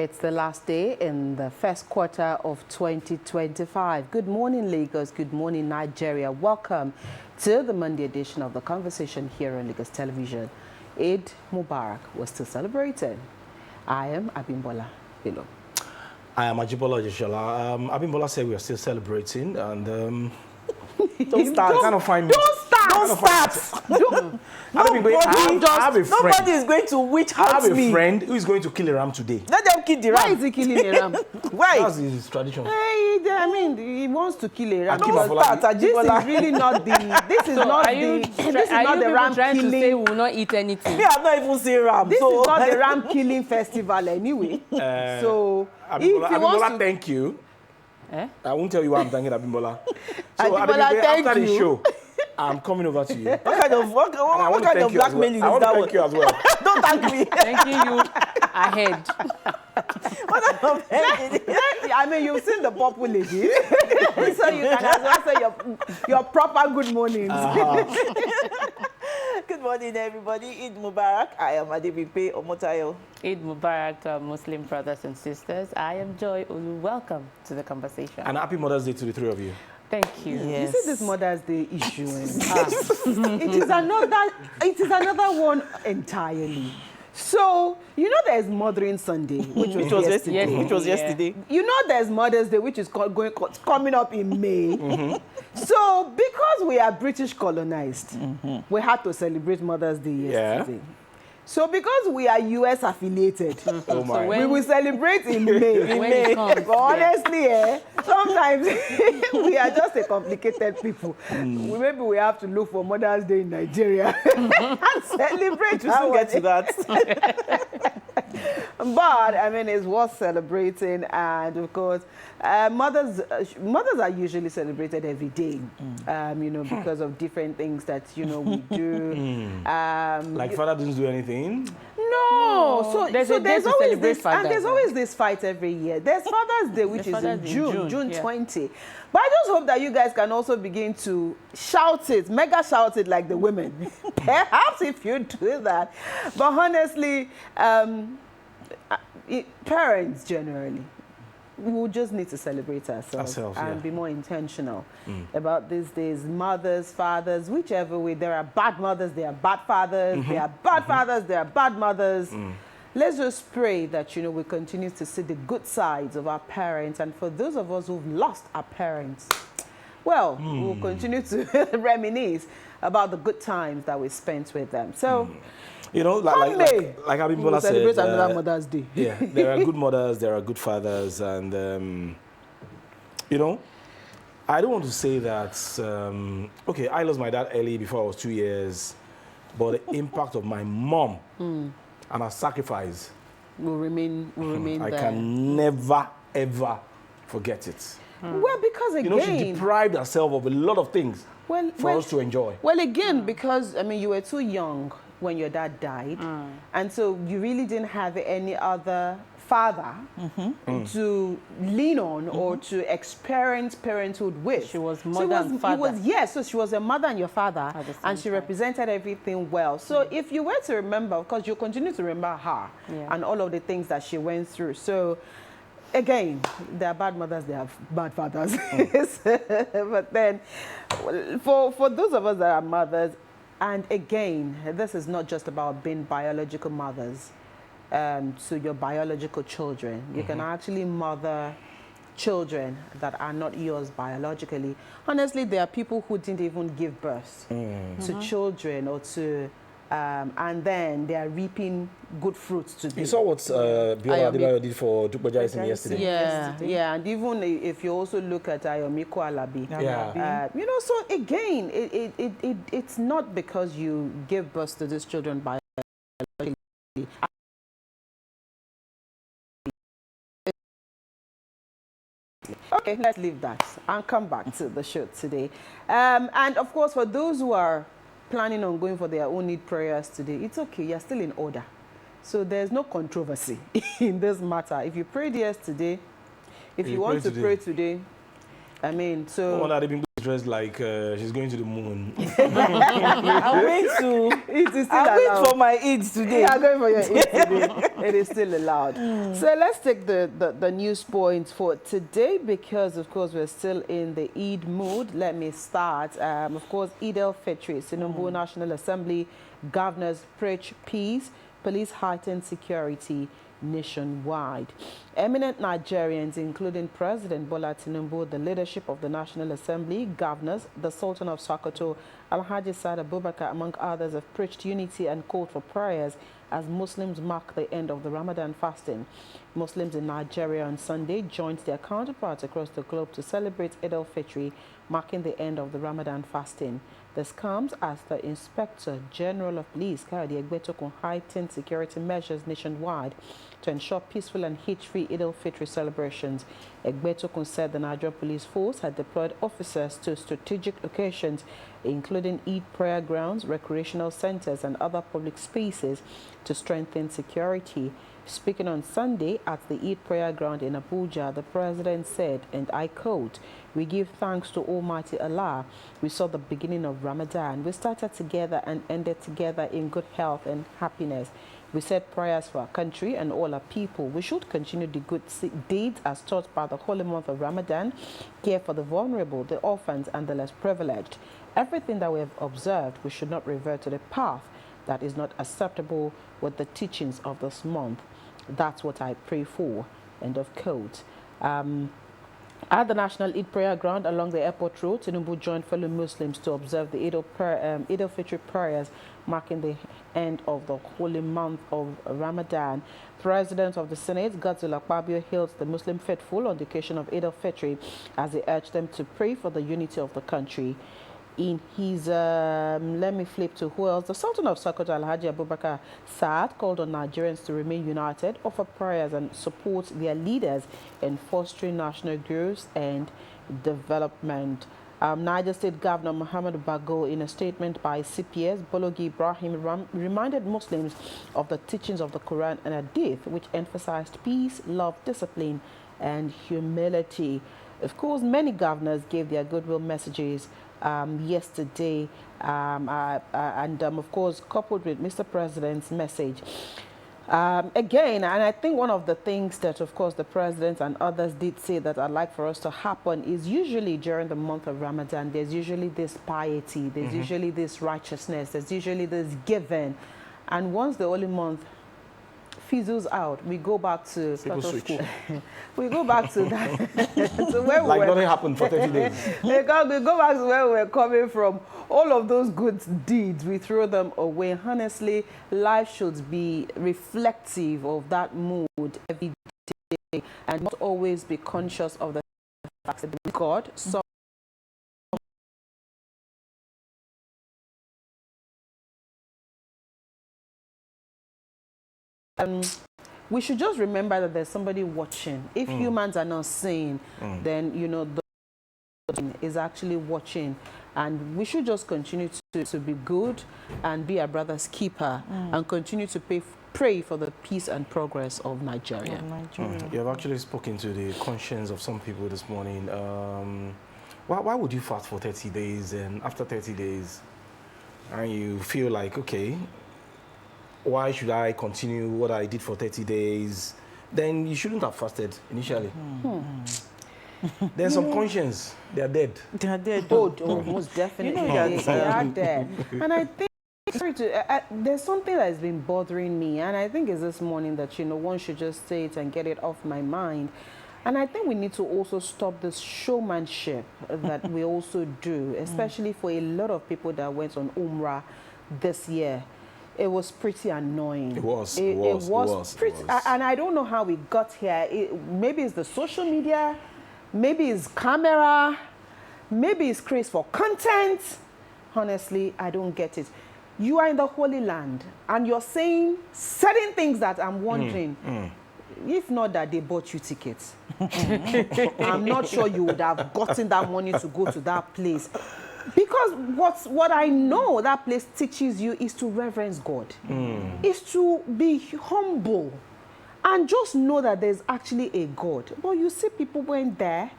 It's the last day in the first quarter of 2025. Good morning, Lagos. Good morning, Nigeria. Welcome to the Monday edition of The Conversation here on Lagos Television. Eid Mubarak was still celebrated. I am Abimbola Bello. I am Ajibola Jeshola. Abimbola said we are still celebrating, and Don't start. Kind of find me. Don't start. Nobody is going to witch I have hunt a me. friend who is going to kill a ram today. Let them kill the Why ram. is he killing a ram? Why? That's his tradition. I mean, he wants to kill a ram. Akim Because Afolabi. this is really not the. This is not the ram trying to say killing. we will not eat anything? Me, I've not even seen ram. This so is not the ram killing festival anyway. So if he Abimbola, wants to, thank you. Eh? I won't tell you why I'm thanking Abimbola. So Abimbola, thank after the you. show, I'm coming over to you. what kind of what kind of blackmailing I is want that to one? thank you as well. Don't thank me. Thanking you ahead. What kind of thanking? I mean, you've seen the purple lady, so you can as well say your proper good mornings. Good morning, everybody. Eid Mubarak. I am Adebipe Omotayo. Eid Mubarak to our Muslim brothers and sisters. I am Joy Olu. Welcome to The Conversation. And happy Mother's Day to the three of you. Thank you. Yes. You see this Mother's Day issue, it is another one entirely. So you know there's Mothering Sunday, which was yesterday. Yes. Which was yesterday. You know there's Mother's Day, which is coming up in May. So because we are British colonized, we had to celebrate Mother's Day yesterday. So because we are US affiliated, Oh my. So we will celebrate in May. When it comes, But honestly, sometimes we are just a complicated people. Maybe we have to look for Mother's Day in Nigeria and celebrate. We soon get to that. But I mean, it's worth celebrating, and of course, mothers are usually celebrated every day. You know, because of different things that we do. Like father didn't do anything. No, so There's a day there's to always celebrate this, and fathers, there's right? always this fight every year. There's Father's Day, which is in Father's Day in June June, yeah. 20. But I just hope that you guys can also begin to shout it, mega shout it like the women. Perhaps if you do that. But honestly, parents generally, we will just need to celebrate ourselves and be more intentional about these days. Mothers, fathers, whichever way. There are bad mothers, there are bad fathers, there are bad fathers, there are bad mothers. Let's just pray that, we continue to see the good sides of our parents. And for those of us who've lost our parents, well, we'll continue to reminisce about the good times that we spent with them. So, like Abimbola said, celebrate another Mother's Day. Yeah, there are good mothers, there are good fathers, and I don't want to say that. Okay, I lost my dad early before I was 2 years, but the impact of my mom and her sacrifice will remain I there. can never ever forget it. Well, because again, she deprived herself of a lot of things for us to enjoy. Well, again, because you were too young when your dad died, and so you really didn't have any other father to lean on or to experience parenthood with. She was mother and father. So she was a mother and your father, and she represented everything well. So if you were to remember, of course, you'll continue to remember her and all of the things that she went through. So again, there are bad mothers, there are bad fathers. But then, for those of us that are mothers, and again, this is not just about being biological mothers to your biological children. You can actually mother children that are not yours biologically. Honestly, there are people who didn't even give birth to children or to and then they are reaping good fruits today. You saw what Biola Adebayo did for Dupe Jason yesterday? Yeah, and even if you also look at Ayomiko Alabi, so again, it's not because you give birth to these children biologically. Okay, let's leave that and come back to the show today. And of course, for those who are planning on going for their own need prayers today, it's okay, you're still in order. So there's no controversy in this matter. If you prayed yesterday, if you want to pray today, I mean, so... One had been dressed like she's going to the moon. I'm going to... It is still I'm allowed. going for my Eid today. You are going for your Eid today. It is still allowed. So let's take the news points for today because, of course, we're still in the Eid mood. Let me start. Of course, Eid al-Fitr, Tinubu National Assembly, governors preach peace, police heighten security nationwide. Eminent Nigerians, including President Bola Tinubu, the leadership of the National Assembly, governors, the Sultan of Sokoto, Alhaji Saad Abubakar, among others, have preached unity and called for prayers as Muslims mark the end of the Ramadan fasting. Muslims in Nigeria on Sunday joined their counterparts across the globe to celebrate Eid al-Fitr, marking the end of the Ramadan fasting. This comes as the Inspector General of Police, Kayode Egbetokun, heightened security measures nationwide to ensure peaceful and hitch-free Eid al-Fitr celebrations. Egbetokun said the Nigerian Police Force had deployed officers to strategic locations, including Eid prayer grounds, recreational centers, and other public spaces to strengthen security. Speaking on Sunday at the Eid prayer ground in Abuja, the president said, and I quote, "We give thanks to Almighty Allah. We saw the beginning of Ramadan. We started together and ended together in good health and happiness. We said prayers for our country and all our people. We should continue the good deeds as taught by the holy month of Ramadan, care for the vulnerable, the orphans, and the less privileged. Everything that we have observed, we should not revert to the path that is not acceptable with the teachings of this month. That's what I pray for." End of quote. At the National Eid Prayer Ground along the airport road, Tinubu joined fellow Muslims to observe the Eid al-Fitr prayers, marking the end of the holy month of Ramadan. President of the Senate, Godswill Akpabio, hailed the Muslim faithful on the occasion of Eid al-Fitr as he urged them to pray for the unity of the country. In his, let me flip to who else, the Sultan of Sokoto, Alhaji Abubakar Saad, called on Nigerians to remain united, offer prayers and support their leaders in fostering national growth and development. Niger State Governor Muhammad Bago, in a statement by CPS, Bologi Ibrahim, reminded Muslims of the teachings of the Quran and Hadith, which emphasized peace, love, discipline, and humility. Of course, many governors gave their goodwill messages yesterday of course coupled with Mr. President's message again, and I think one of the things that of course the President and others did say that I'd like for us to happen is usually during the month of Ramadan there's usually this piety, there's usually this righteousness, there's usually this giving, and once the holy month fizzles out, we go back to status quo. We go back to that. To where like we nothing happened for 30 days. we go back to where we're coming from. All of those good deeds, we throw them away. Honestly, life should be reflective of that mood every day and not always be conscious of the fact that God, so we should just remember that there's somebody watching. If humans are not seeing, then, you know, the is actually watching. And we should just continue to be good and be our brother's keeper and continue to pray for the peace and progress of Nigeria. You have actually spoken to the conscience of some people this morning. Why would you fast for 30 days and after 30 days and you feel like, okay, why should I continue what I did for 30 days? Then you shouldn't have fasted initially. There's some conscience. They are dead. They are dead. Oh, most definitely. You know, they are dead. And I think there's something that has been bothering me. And I think it's this morning that, you know, one should just say it and get it off my mind. And I think we need to also stop this showmanship that we also do, especially for a lot of people that went on Umrah this year. It was pretty annoying. It was pretty, and I don't know how we got here. Maybe it's the social media, maybe it's camera, maybe it's craze for content. Honestly, I don't get it. You are in the Holy Land, and you're saying certain things that I'm wondering, if not that they bought you tickets, I'm not sure you would have gotten that money to go to that place. Because what I know that place teaches you is to reverence God, is to be humble, and just know that there's actually a God. But you see people went there.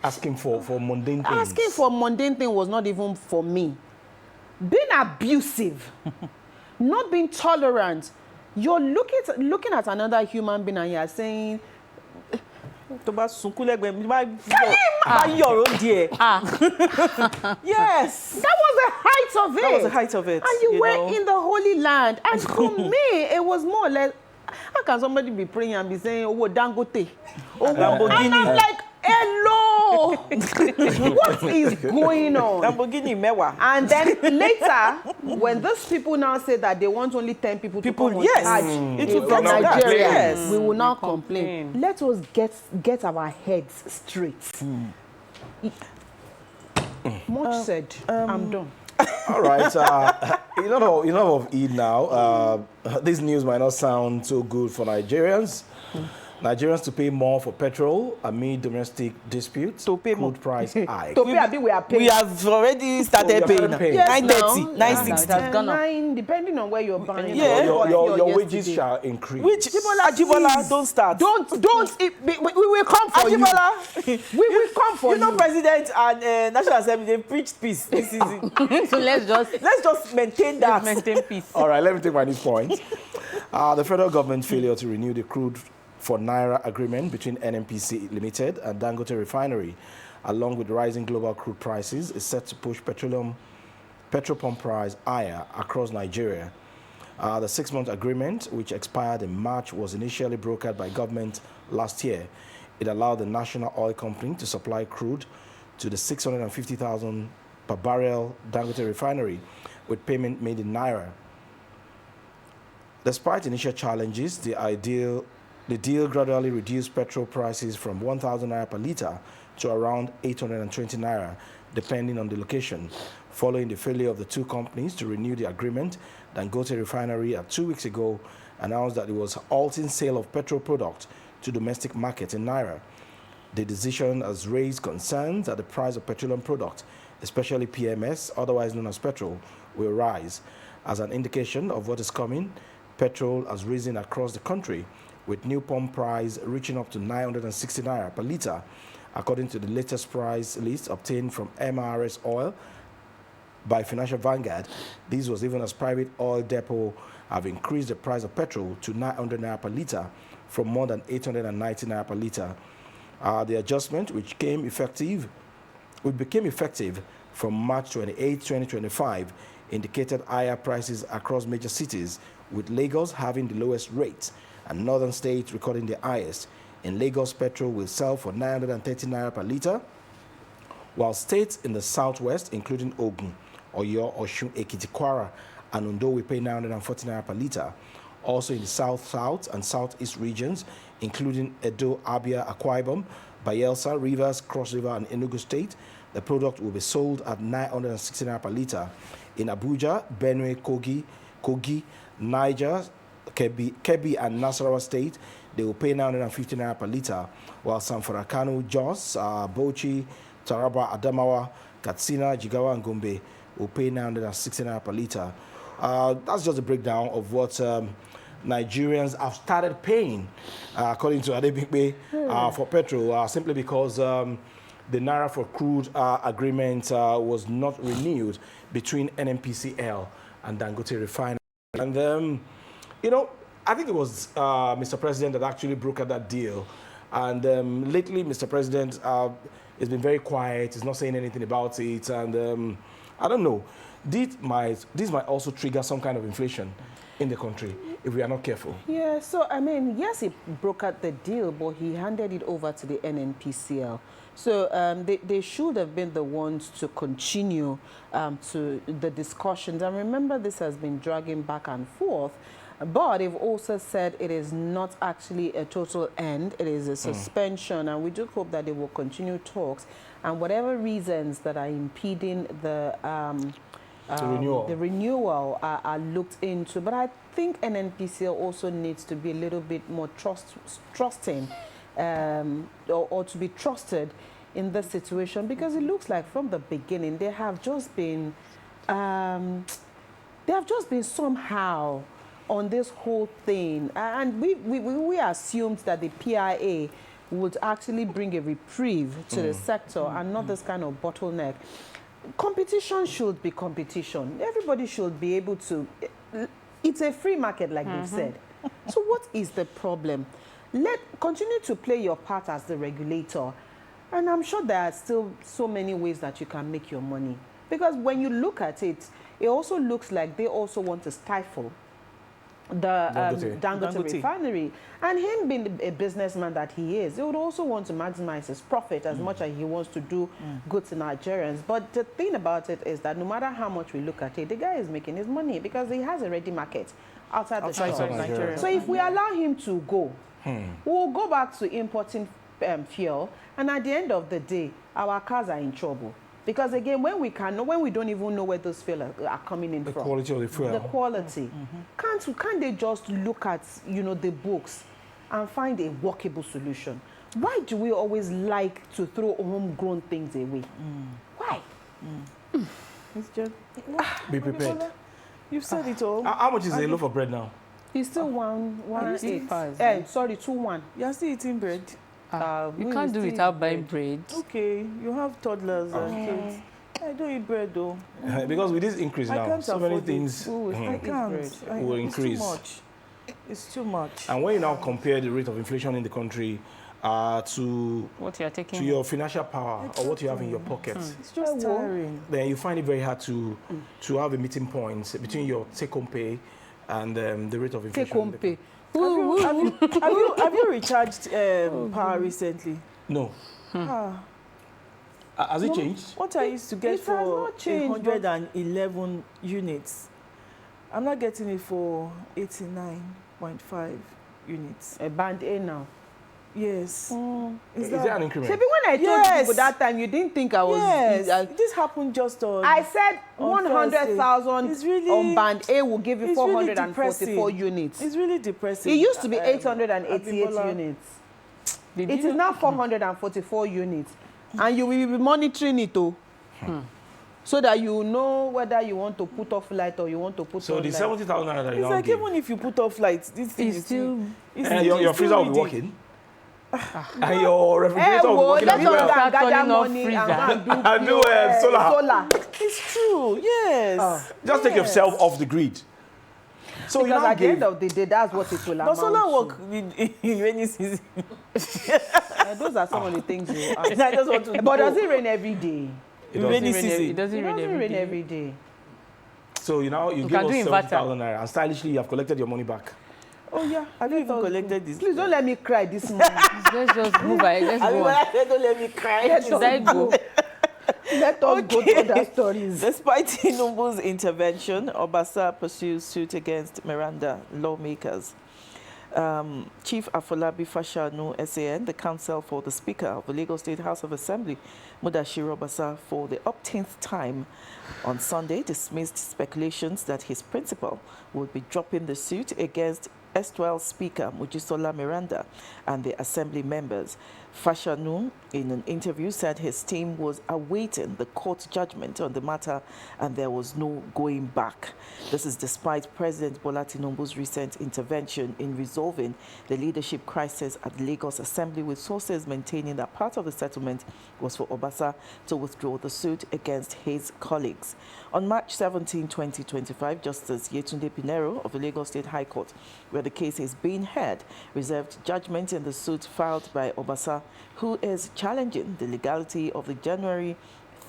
Asking for mundane things. Asking for mundane thing was not even for me. Being abusive, not being tolerant. You're looking at another human being and you're saying, tó bá sunkún lẹ́gbẹ̀ẹ́ mi, bá yọ̀rọ̀ díẹ̀. Yes. that was the height of it. That was the height of it. And you were know? in the Holy Land. And for me, it was more or less, how can somebody be praying and be saying, oh, Dangote? Oh, Lamborghini. And I'm like, hello. What is going on? Lamborghini Mewa. And then later, when those people now say that they want only 10 people to come on yes. charge It will from come Nigeria, yes. we will now complain. Let us get our heads straight. Much said. I'm done. All right. Enough of Eid now. This news might not sound so good for Nigerians. Nigerians to pay more for petrol amid domestic disputes. To pay more. Crude price hike. To pay, we are paying. We have already started paying. Yes, 930, now. 960. It has gone up. 9, depending on where you're buying. Yeah. Your wages shall increase. Which Ajibola, don't start. Don't. We will come for Ajibola, you. We will come for you. You know, President and National Assembly, they preached peace this season. So let's Let's maintain that. maintain peace. All right, let me take my next point. The federal government failure to renew the crude for Naira agreement between NNPC Limited and Dangote Refinery, along with rising global crude prices, is set to push petrol pump price higher across Nigeria. The 6-month agreement, which expired in March, was initially brokered by government last year. It allowed the national oil company to supply crude to the 650,000 per barrel Dangote Refinery, with payment made in Naira. Despite initial challenges, the deal gradually reduced petrol prices from 1,000 naira per litre to around 820 naira, depending on the location. Following the failure of the two companies to renew the agreement, Dangote Refinery 2 weeks ago announced that it was halting sale of petrol products to domestic market in naira. The decision has raised concerns that the price of petroleum products, especially PMS, otherwise known as petrol, will rise. As an indication of what is coming, petrol has risen across the country, with new pump price reaching up to 960 naira per litre. According to the latest price list obtained from MRS Oil by Financial Vanguard, this was even as private oil depot have increased the price of petrol to 900 naira per litre from more than 890 naira per litre. The adjustment, which became effective from March 28, 2025, indicated higher prices across major cities, with Lagos having the lowest rates and northern states recording the highest. In Lagos, petrol will sell for 930 naira per litre, while states in the southwest, including Ogun, Oyo, Osun, Ekiti, Kwara, and Ondo, will pay 940 naira per litre. Also in the south and southeast regions, including Edo, Abia, Akwa Ibom, Bayelsa, Rivers, Cross River, and Enugu State, the product will be sold at 960 naira per litre. In Abuja, Benue, Kogi, Niger, Kebbi and Nasarawa State, they will pay 950 naira per litre, while Zamfara, Kano, Jos, Bauchi, Taraba, Adamawa, Katsina, Jigawa, and Gombe will pay 960 naira per litre. That's just a breakdown of what Nigerians have started paying, according to Adebimpe, for petrol, simply because the Naira for crude agreement was not renewed between NNPCL and Dangote Refinery. And, I think it was Mr. President that actually brokered that deal. And lately, Mr. President has been very quiet. He's not saying anything about it. And I don't know. This might also trigger some kind of inflation in the country if we are not careful. Yeah, so, yes, he brokered the deal, but he handed it over to the NNPCL. So they should have been the ones to continue to the discussions. And remember, this has been dragging back and forth. But they've also said it is not actually a total end. It is a suspension. And we do hope that they will continue talks. And whatever reasons that are impeding the renewal are looked into. But I think NNPCL also needs to be a little bit more trusting or to be trusted in this situation, because it looks like from the beginning they have just been somehow on this whole thing, and we assumed that the PIA would actually bring a reprieve to the sector and not this kind of bottleneck. Competition should be competition. Everybody should be able to. It's a free market, like they've said. So what is the problem? Continue to play your part as the regulator. And I'm sure there are still so many ways that you can make your money. Because when you look at it, it also looks like they also want to stifle the Dangote refinery. And him being a businessman that he is, he would also want to maximize his profit as much as he wants to do good to Nigerians. But the thing about it is that no matter how much we look at it, the guy is making his money because he has a ready market outside the shop. Nigeria. So if we allow him to go, we'll go back to importing fuel, and at the end of the day, our cars are in trouble. Because again, when we don't even know where those fuel are coming in from. The quality of the fuel. The quality. Can't they just look at, the books and find a workable solution? Why do we always like to throw homegrown things away? Why? It's just, Be prepared. you've said it all. How much is a loaf of bread now? It's still 118. 2-1. You're still eating bread. You can't do without buying bread. Okay, you have toddlers and kids. I don't eat bread though. Because with this increase I now, can't so many afford things I can't. will It's increase. too much. It's too much. And when you now compare the rate of inflation in the country to What you're taking. your financial power or what you have in your pockets, It's just tiring. then you find it very hard to have a meeting point between your take-home pay and the rate of inflation. Take home pay. Have you recharged power recently? No. Has it changed? What I used to get It has for not changed, but- 111 units, I'm not getting it for 89.5 units. A band A now. Yes. Is there an increment? Maybe when I told Yes. you that time, you didn't think I was. Yes. This happened just on. I said on 100,000 It's really- on band A will give you it's really 444 depressing. units. It's really depressing. It used to be 888 Abimbola. units. Did It you is now 444 units. And you will be monitoring it too. So that you know whether you want to put off light or you want to put So on the light. 70,000 naira that you It's now like give, even if you put off lights, this thing It's is still. and your it's freezer will be still working, and your Eh, refrigerator will be well, working let's as not well. gather Turning off money freezer. and go And do, pure, solar. It's true. Yes. Just take Yes. yourself off the grid. So you Because now at the end give. of the day, that's what it will amount Does solar to. work in rainy season? Those are some of the things you ask. I just want to But know. does it rain every day? It Rainy doesn't. season. It doesn't It rain doesn't every rain day. every day. So you give can us do inverter. 70,000 naira, and stylishly you have collected your money back. Oh yeah. Have you even collected this? Please don't let me cry this morning. Let's just move ahead. Let's go on. Don't let me cry. Let us Should I go? Let us go to other stories. Despite Tinubu's intervention, Obasa pursues suit against Miranda lawmakers. Chief Afolabi Fashanu SAN, the counsel for the Speaker of the Lagos State House of Assembly, Mudashiru Obasa, for the 10th time on Sunday, dismissed speculations that his principal would be dropping the suit against erstwhile Speaker Mojisola Miranda and the Assembly members. Fashanu, in an interview, said his team was awaiting the court judgment on the matter and there was no going back. This is despite President Bola Tinubu's recent intervention in resolving the leadership crisis at the Lagos Assembly, with sources maintaining that part of the settlement was for Obasa to withdraw the suit against his colleagues. On March 17, 2025, Justice Yetunde Pinero of the Lagos State High Court, where the case is being heard, reserved judgment in the suit filed by Obasa, who is challenging the legality of the January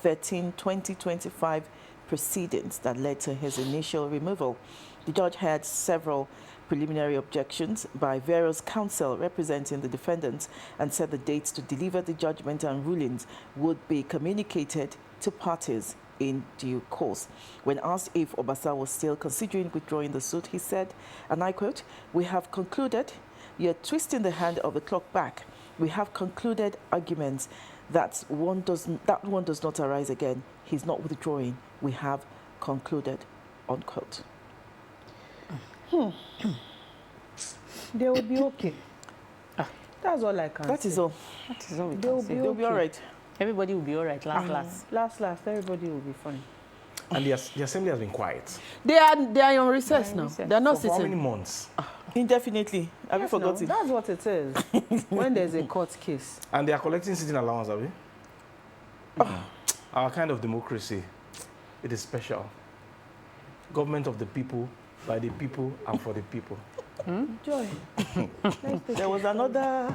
13, 2025 proceedings that led to his initial removal. The judge had several preliminary objections by various counsel representing the defendants and said the dates to deliver the judgment and rulings would be communicated to parties in due course. When asked if Obasa was still considering withdrawing the suit, he said, and I quote, "We have concluded, you're twisting the hand of the clock back. We have concluded arguments that one does not arise again. He's not withdrawing. We have concluded," unquote. They will be okay. That's all I can That say. is all. That is all we They'll can say. be They'll be all right. Everybody will be all right. Last. Last, everybody will be fine. And the assembly has been quiet. They are on recess now. recess. They're not For how many sitting. months? Indefinitely. Have you Yes, no, forgotten? that's what it is. When there's a court case. And they are collecting sitting allowance, are we? Our kind of democracy, it is special. Government of the people, by the people and for the people. Joy. There was another.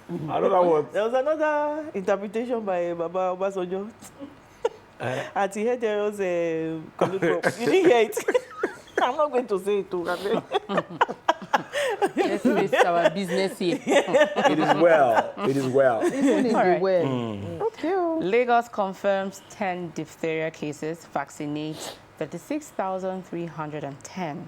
Another what? There was another interpretation by Baba Obasanjo. At the head there was a colloquium. You didn't hear it. I'm not going to say it too. Let's face our business here. It is well. It is well. Even in All the right. way. Okay. Lagos confirms 10 diphtheria cases, vaccinates 36,310.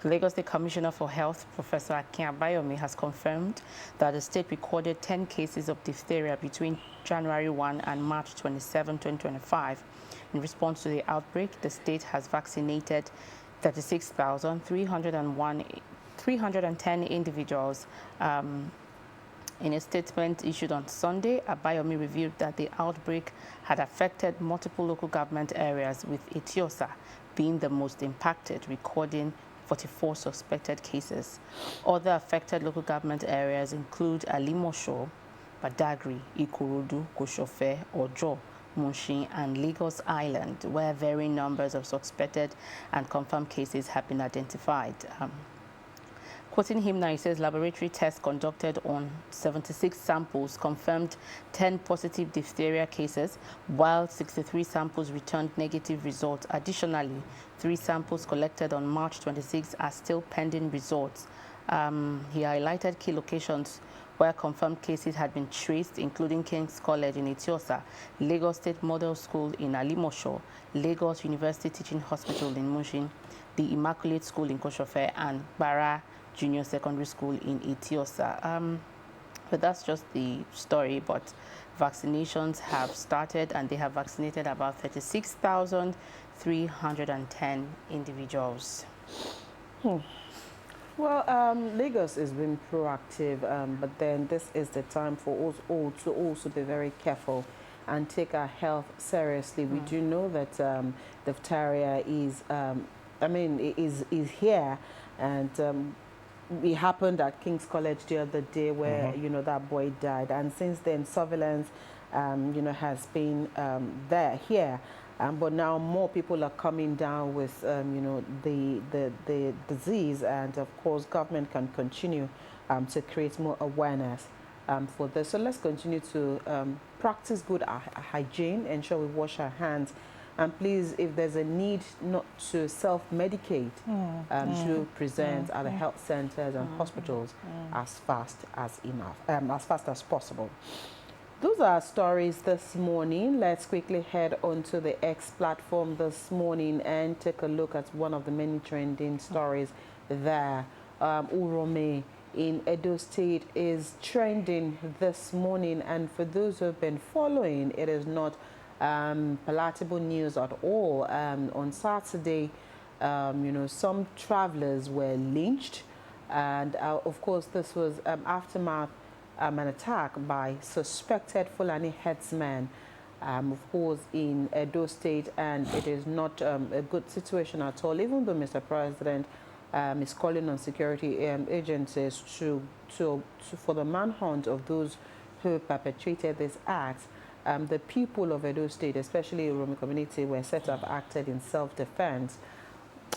The Lagos State Commissioner for Health, Professor Akin Abayomi, has confirmed that the state recorded 10 cases of diphtheria between January 1 and March 27, 2025. In response to the outbreak, the state has vaccinated 36,310 individuals. In a statement issued on Sunday, Abayomi revealed that the outbreak had affected multiple local government areas, with Etiosa being the most impacted, recording 44 suspected cases. Other affected local government areas include Alimosho, Badagry, Ikorodu, Koshofe, Ojo, Mushin, and Lagos Island, where varying numbers of suspected and confirmed cases have been identified. Quoting him now, he says laboratory tests conducted on 76 samples confirmed 10 positive diphtheria cases, while 63 samples returned negative results. Additionally, 3 samples collected on March 26 are still pending results. He highlighted key locations where confirmed cases had been traced, including King's College in Etiosa, Lagos State Model School in Alimosho, Lagos University Teaching Hospital in Mushin, the Immaculate School in Koshofe, and Bara Junior Secondary School in Etiosa. But that's just the story, but vaccinations have started and they have vaccinated about 36,310 individuals. Well, Lagos has been proactive, but then this is the time for us all to also be very careful and take our health seriously. We do know that diphtheria is, is here, and it happened at King's College the other day where, that boy died. And since then, surveillance, has been here. But now more people are coming down with, the disease. And, of course, government can continue to create more awareness for this. So let's continue to practice good hygiene, ensure we wash our hands. And please, if there's a need not to self-medicate, to present at the health centers and hospitals as fast as possible. Those are our stories this morning. Let's quickly head onto the X platform this morning and take a look at one of the many trending stories there. Urome in Edo State is trending this morning, and for those who have been following, it is not palatable news at all. On Saturday, some travelers were lynched, and of course this was aftermath an attack by suspected Fulani headsmen, of course, in Edo State, and it is not a good situation at all, even though Mr. President is calling on security agencies for the manhunt of those who perpetrated these acts. The people of Edo State, especially the Urome community, were said to have acted in self-defense.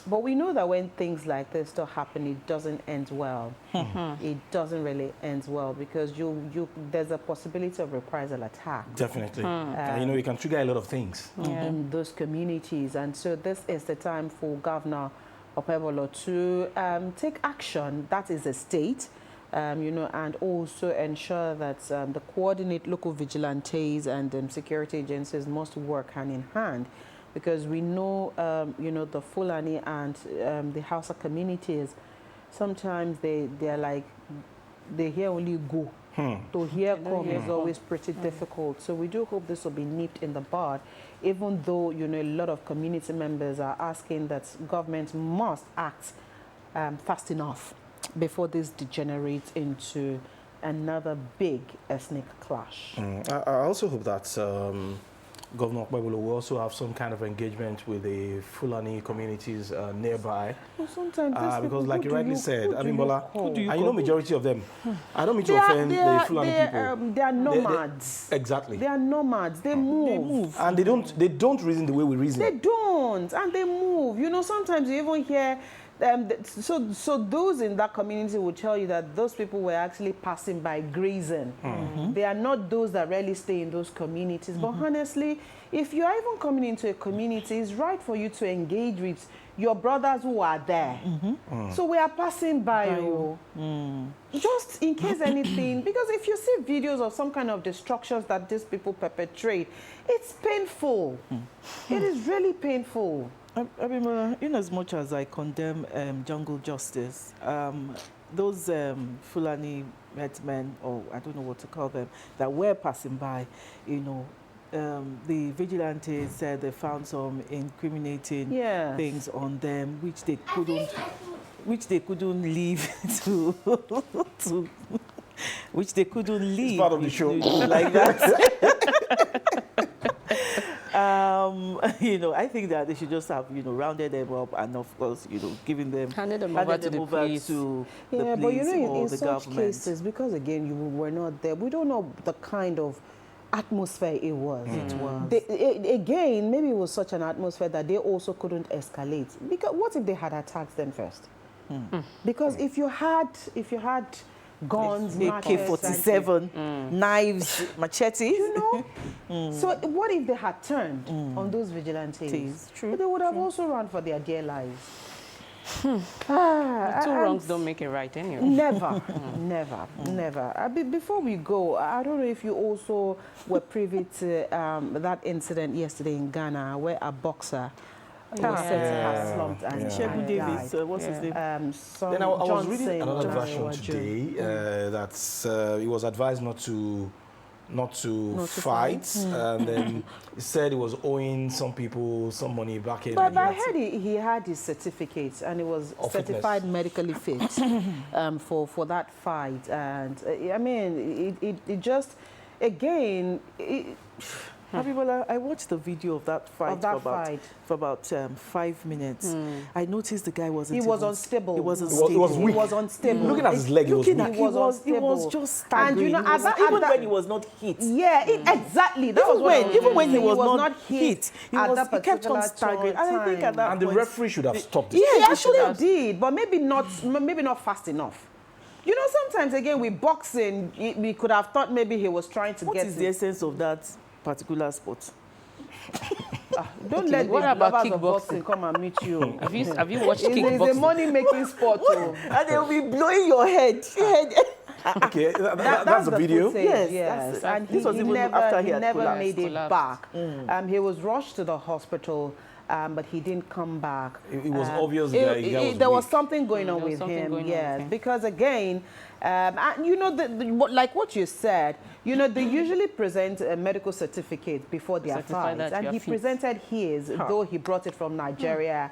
But we know that when things like this start happening, it doesn't end well. It doesn't really end well, because there's a possibility of reprisal attack. Definitely. It can trigger a lot of things in those communities. And so this is the time for Governor Okpebholo to take action. That is a state. And also ensure that the coordinate local vigilantes and security agencies must work hand in hand, because we know, the Fulani and the Hausa communities, sometimes they're like, they hear only go. To hear come is always pretty difficult. So we do hope this will be nipped in the bud, even though, a lot of community members are asking that government must act fast enough before this degenerates into another big ethnic clash. I also hope that Governor Okpebholo will also have some kind of engagement with the Fulani communities nearby. Well, sometimes because like you rightly said, Abimbola, majority of them, I don't mean to they offend the Fulani people. They are nomads. Exactly. They are nomads. They move. And they don't reason the way we reason. They don't. And they move. Sometimes you even hear So those in that community will tell you that those people were actually passing by grazing. They are not those that really stay in those communities. But honestly, if you are even coming into a community, it's right for you to engage with your brothers who are there. So we are passing by you. Just in case anything, because if you see videos of some kind of destructions that these people perpetrate, it's painful. It is really painful. I mean, in as much as I condemn jungle justice, those Fulani headsmen, or I don't know what to call them, that were passing by, you know, the vigilantes said they found some incriminating things on them, which they couldn't leave to which they couldn't leave. It's part of the show. Like that. You know, I think that they should just have, you know, rounded them up and, of course, you know, giving them, handed them over to the police. Yeah, but you know, in the such government. cases, because again, you were not there, we don't know the kind of atmosphere it was. It was. Again, maybe it was such an atmosphere that they also couldn't escalate. Because what if they had attacked them first? Because if you had guns, AK-47, knives, machete, you know. So what if they had turned on those vigilantes? True. They would have also run for their dear lives. Two wrongs don't make it right anyway. Never, never. Before we go, I don't know if you also were privy to that incident yesterday in Ghana where a boxer was said to have slumped and Shebu Davis, died. what's his name? Then I was reading another version today that he was advised not to fight, and then he said he was owing some people some money back in. But I heard he had his certificate and he was certified medically fit for that fight. And I mean, it just, again, Habibola, I watched the video of that fight for about 5 minutes. I noticed the guy wasn't. He was unstable. He wasn't He stable. was weak. He was unstable. Looking at his leg, he was weak. He was just staggering. And you know, even when he was not hit. Yeah, exactly. That was even when he was not hit, he kept on staggering. And I think at that point, the referee should have stopped it. Yeah, he actually did, but maybe not fast enough. You know, sometimes again with boxing, we could have thought maybe he was trying to get. What is the essence of that particular sport? Don't let what about kickboxing come and meet you. Have you watched kickboxing? It's a money-making sport. And they'll be blowing your head. Okay, that's the video. Yes. And this was even after he never made it back. Mm. He was rushed to the hospital. But he didn't come back. It was obvious that there was something going on with him. Yes, because again, and you know, like what you said, you know, they usually present a medical certificate before their fight, and he presented his, though he brought it from Nigeria.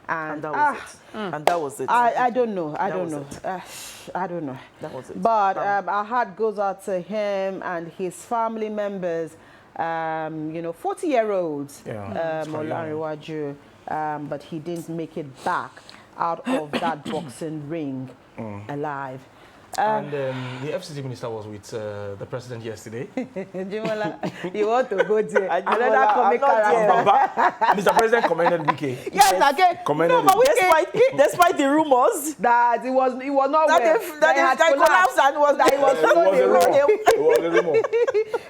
And that was it. And that was it. I don't know. I don't know. I don't know. That was it. But our heart goes out to him and his family members. You know, 40-year-olds, Olanrewaju, but he didn't make it back out of that boxing ring alive. And the FCT minister was with the president yesterday. Jimola, you want to go there? Another comic character. Mr. President commended Wike. Yes, again. Commended despite the rumors that it was not that he collapsed and it was a rumor.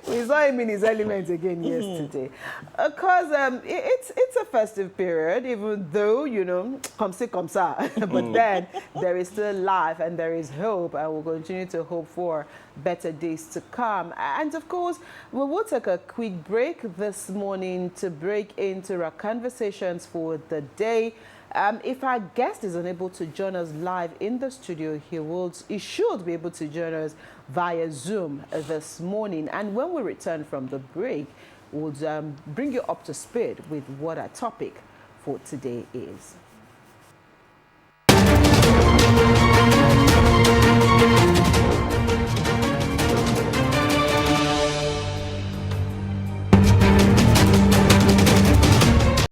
We saw him in his element again yesterday. Because it's a festive period, even though, you know, comme ci, comme ça. But then there is still life and there is hope. And we'll continue to hope for better days to come. And of course, we will take a quick break this morning to break into our conversations for the day. If our guest is unable to join us live in the studio, he should be able to join us via Zoom this morning. And when we return from the break, we'll bring you up to speed with what our topic for today is.